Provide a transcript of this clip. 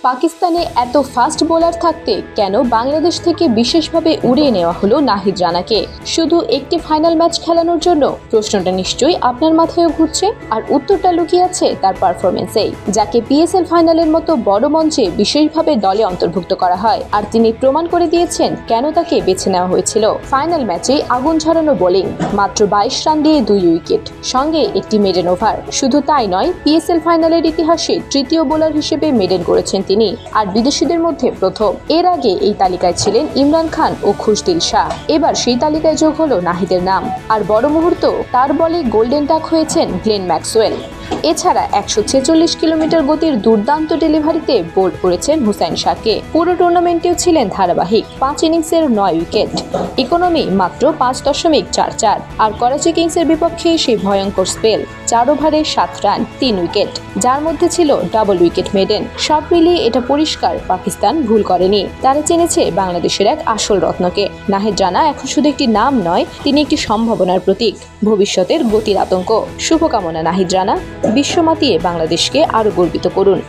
পাকিস্তানে এত fast bowler থাকতে কেন বাংলাদেশ থেকে বিশেষভাবে উড়িয়ে নেওয়া হলো নাহিদ রানাকে? শুধু একটি ফাইনাল ম্যাচ খেলানোর জন্য? প্রশ্নটা নিশ্চয়ই আপনার মাথায়ও ঘুরছে, আর উত্তরটা লুকিয়ে আছে তার পারফরমেন্সেই। যাকে পিএসএল ফাইনালের মতো বড় মঞ্চে বিশেষভাবে দলে অন্তর্ভুক্ত করা হয়, আর তিনি প্রমাণ করে দিয়েছেন কেন তাকে বেছে নেওয়া হয়েছিল। ফাইনাল ম্যাচে আগুন ঝরানো বোলিং, মাত্র 22 রান দিয়ে 2 উইকেট, সঙ্গে একটি মেডেন ওভার। শুধু তাই নয়, পিএসএল ফাইনালের ইতিহাসে তৃতীয় বোলার হিসেবে মেডেন করেছেন তিনি, আর বিদেশিদের মধ্যে প্রথম। এর আগে এই তালিকায় ছিলেন ইমরান খান ও খুশদিল শাহ। এবার সেই তালিকায় যোগ হলো নাহিদের নাম। আর বড় মুহূর্ত, তার বলে গোল্ডেন ডাক হয়েছেন গ্লেন ম্যাক্সওয়েল। এছাড়া 146 কিলোমিটার গতির দুর্দান্ত ডেলিভারিতে বোল্ড করেছেন হুসাইন শাহকে। পুরো টুর্নামেন্টেও ছিলেন ধারাবাহিক, 5 ইনিংসের 9 উইকেট, ইকোনমি মাত্র 5.44। আর করাচি কিংসের বিপক্ষে সেই ভয়ঙ্কর স্পেল, 4 ওভারে 7 রান 3 উইকেট, যার মধ্যে ছিল ডাবল উইকেট মেডেন। সব মিলিয়ে এটা পরিষ্কার পাকিস্তান ভুল করেনি, তারা চিনেছে বাংলাদেশের এক আসল রত্নকে। নাহিদ রানা এখন শুধু একটি নাম নয়, তিনি একটি সম্ভাবনার প্রতীক, ভবিষ্যতের গতির আতঙ্ক। শুভকামনা নাহিদ রানা, বিশ্ব মাতিয়ে বাংলাদেশকে আরো গর্বিত করুন।